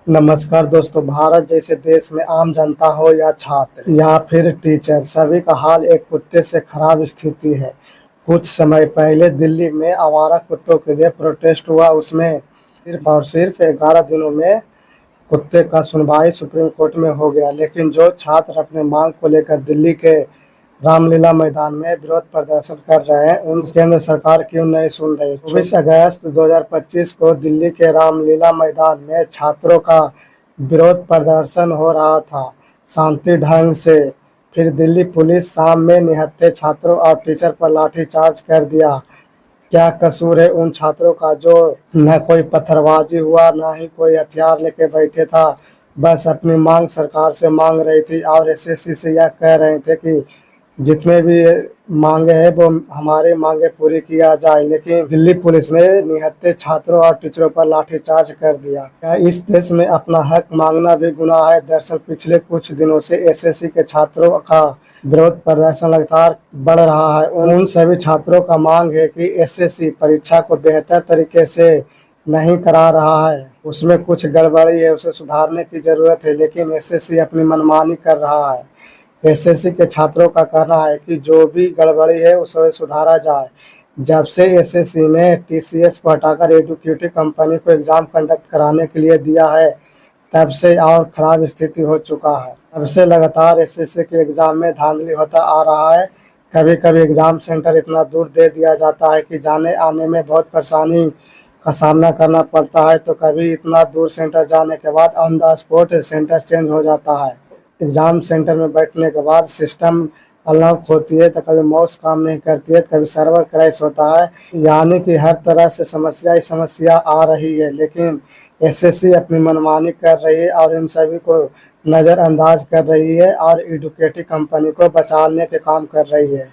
नमस्कार दोस्तों। भारत जैसे देश में आम जनता हो या छात्र या फिर टीचर, सभी का हाल एक कुत्ते से खराब स्थिति है। कुछ समय पहले दिल्ली में आवारा कुत्तों के लिए प्रोटेस्ट हुआ। उसमें सिर्फ और सिर्फ 11 दिनों में कुत्ते का सुनवाई सुप्रीम कोर्ट में हो गया। लेकिन जो छात्र अपने मांग को लेकर दिल्ली के रामलीला मैदान में विरोध प्रदर्शन कर रहे हैं, उन केंद्र सरकार क्यों नहीं सुन रही। 24 अगस्त 2025 को दिल्ली के रामलीला मैदान में छात्रों का विरोध प्रदर्शन हो रहा था, शांति ढंग से। फिर दिल्ली पुलिस शाम में निहत्थे छात्रों और टीचर पर लाठीचार्ज कर दिया। क्या कसूर है उन छात्रों का जो न कोई पत्थरबाजी हुआ, ना ही कोई हथियार लेके बैठे था, बस अपनी मांग सरकार से मांग रही थी और एसएससी से यह कह रहे थे कि जितने भी मांगे हैं वो हमारे मांगे पूरी किया जाए। लेकिन दिल्ली पुलिस ने निहत्थे छात्रों और टीचरों पर लाठीचार्ज कर दिया। क्या इस देश में अपना हक मांगना भी गुनाह है? दरअसल पिछले कुछ दिनों से एसएससी के छात्रों का विरोध प्रदर्शन लगातार बढ़ रहा है। उन सभी छात्रों का मांग है कि एसएससी परीक्षा को बेहतर तरीके से नहीं करा रहा है, उसमें कुछ गड़बड़ी है, उसे सुधारने की जरूरत है। लेकिन एसएससी अपनी मनमानी कर रहा है। एसएससी के छात्रों का कहना है कि जो भी गड़बड़ी है उसे सुधारा जाए। जब से एसएससी ने टीसीएस को हटाकर एडुकेटिव कंपनी को एग्जाम कंडक्ट कराने के लिए दिया है, तब से और खराब स्थिति हो चुका है। तब से लगातार एसएससी के एग्जाम में धांधली होता आ रहा है। कभी कभी एग्जाम सेंटर इतना दूर दे दिया जाता है कि जाने आने में बहुत परेशानी का सामना करना पड़ता है, तो कभी इतना दूर सेंटर जाने के बाद on the spot centre change हो जाता है। एग्ज़ाम सेंटर में बैठने के बाद सिस्टम अनलॉक होती है, तो कभी माउस काम नहीं करती है, कभी सर्वर क्रैश होता है, यानी कि हर तरह से समस्या ही समस्या आ रही है। लेकिन एसएससी अपनी मनमानी कर रही है और इन सभी को नज़रअंदाज कर रही है और एडुकेटिव कंपनी को बचाने के काम कर रही है।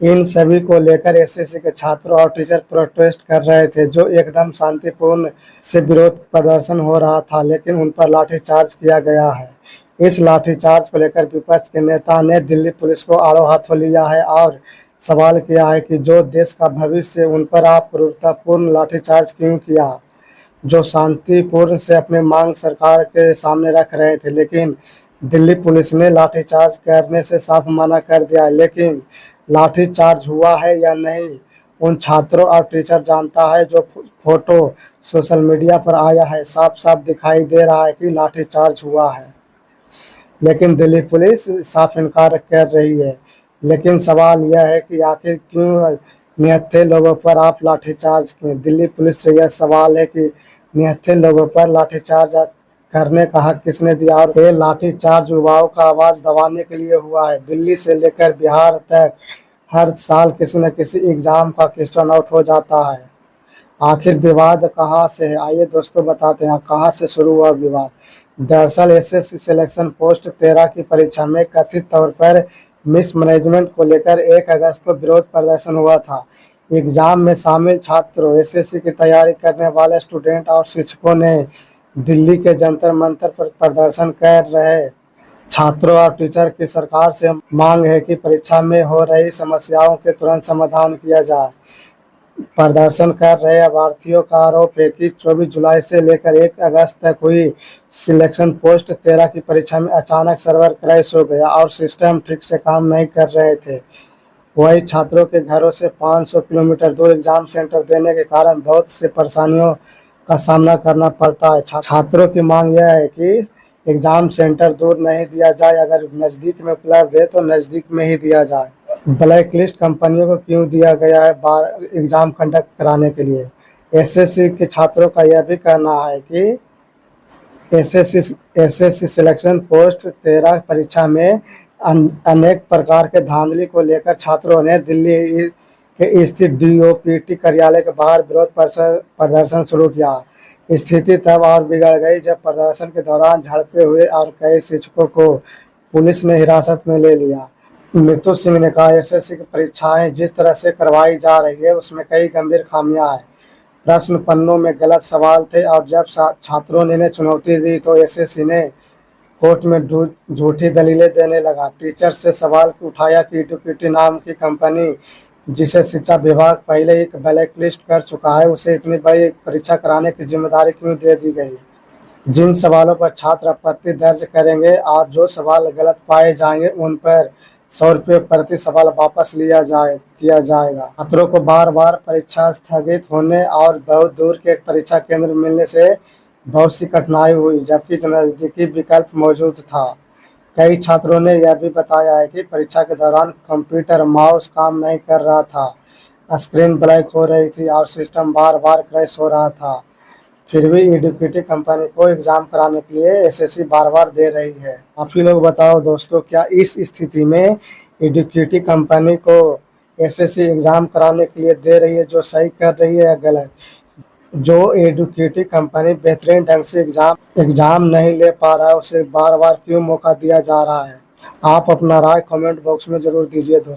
इन सभी को लेकर एसएससी के छात्रों और टीचर प्रोटेस्ट कर रहे थे, जो एकदम शांतिपूर्ण से विरोध प्रदर्शन हो रहा था, लेकिन उन पर लाठीचार्ज किया गया है। इस लाठीचार्ज को लेकर विपक्ष के नेता ने दिल्ली पुलिस को आड़ो हाथों लिया है और सवाल किया है कि जो देश का भविष्य है, उन पर आप क्रूरतापूर्ण लाठीचार्ज क्यों किया, जो शांतिपूर्ण से अपनी मांग सरकार के सामने रख रहे थे। लेकिन दिल्ली पुलिस ने लाठीचार्ज करने से साफ मना कर दिया। लेकिन लाठीचार्ज हुआ है या नहीं, उन छात्रों और टीचर जानता है। जो फोटो सोशल मीडिया पर आया है, साफ साफ दिखाई दे रहा है कि लाठीचार्ज हुआ है, लेकिन दिल्ली पुलिस साफ इनकार कर रही है। लेकिन सवाल यह है कि आखिर क्यों निहत्थे लोगों पर आप लाठीचार्ज किए? दिल्ली पुलिस से यह सवाल है कि निहत्थे लोगों पर लाठीचार्ज करने का हक किसने दिया? और ये लाठीचार्ज युवाओं का आवाज़ दबाने के लिए हुआ है। दिल्ली से लेकर बिहार तक हर साल किसी न किसी एग्ज़ाम का क्वेश्चन आउट हो जाता है। आखिर विवाद कहाँ से है? आइए दोस्तों बताते हैं कहाँ से शुरू हुआ विवाद। दरअसल एसएससी सिलेक्शन पोस्ट 13 की परीक्षा में कथित तौर पर मिसमैनेजमेंट को लेकर 1 अगस्त को विरोध प्रदर्शन हुआ था। एग्जाम में शामिल छात्रों, एसएससी की तैयारी करने वाले स्टूडेंट और शिक्षकों ने दिल्ली के जंतर मंतर पर प्रदर्शन कर रहे छात्रों और टीचर की सरकार से मांग है कि परीक्षा में हो रही समस्याओं के तुरंत समाधान किया जाए। प्रदर्शन कर रहे अभ्यर्थियों का आरोप है कि 24 जुलाई से लेकर 1 अगस्त तक हुई सिलेक्शन पोस्ट 13 की परीक्षा में अचानक सर्वर क्रैश हो गया और सिस्टम ठीक से काम नहीं कर रहे थे। वही छात्रों के घरों से 500 किलोमीटर दूर एग्जाम सेंटर देने के कारण बहुत से परेशानियों का सामना करना पड़ता है। छात्रों की मांग यह है कि एग्जाम सेंटर दूर नहीं दिया जाए, अगर नज़दीक में उपलब्ध है तो नज़दीक में ही दिया जाए। ब्लैक लिस्ट कंपनियों को क्यों दिया गया है बार एग्ज़ाम कंडक्ट कराने के लिए? एसएससी के छात्रों का यह भी कहना है कि एसएससी सिलेक्शन पोस्ट 13 परीक्षा में अनेक प्रकार के धांधली को लेकर छात्रों ने दिल्ली के स्थित डीओपीटी कार्यालय के बाहर विरोध प्रदर्शन शुरू किया। स्थिति तब और बिगड़ गई जब प्रदर्शन के दौरान झड़पें हुए और कई शिक्षकों को पुलिस ने हिरासत में ले लिया। नीतू सिंह ने कहा, एसएससी की परीक्षाएं जिस तरह से करवाई जा रही है उसमें कई गंभीर खामियां हैं। प्रश्न पन्नों में गलत सवाल थे और जब छात्रों ने इन्हें चुनौती दी तो एसएससी ने कोर्ट में झूठी दलीलें देने लगा। टीचर से सवाल उठाया कि एडुकेटी नाम की कंपनी, जिसे शिक्षा विभाग पहले ही ब्लैक लिस्ट कर चुका है, उसे इतनी बड़ी परीक्षा कराने की जिम्मेदारी क्यों दे दी गई? जिन सवालों पर छात्र आपत्ति दर्ज करेंगे और जो सवाल गलत पाए जाएंगे उन पर 100 रुपये प्रति सवाल वापस किया जाएगा। छात्रों को बार बार परीक्षा स्थगित होने और बहुत दूर के परीक्षा केंद्र मिलने से बहुत सी कठिनाई हुई, जबकि नजदीकी विकल्प मौजूद था। कई छात्रों ने यह भी बताया है कि परीक्षा के दौरान कंप्यूटर माउस काम नहीं कर रहा था, स्क्रीन ब्लैक हो रही थी और सिस्टम बार बार क्रैश हो रहा था। फिर भी एडुकेटिव कंपनी को एग्जाम कराने के लिए एसएससी बार बार दे रही है। आप ही लोग बताओ दोस्तों, क्या इस स्थिति में एडुकेटिव कंपनी को एसएससी एग्जाम कराने के लिए दे रही है जो सही कर रही है या गलत? जो एडुकेटिव कंपनी बेहतरीन ढंग से एग्जाम नहीं ले पा रहा है उसे बार बार क्यों मौका दिया जा रहा है? आप अपना राय कमेंट बॉक्स में जरूर दीजिए दोस्तों।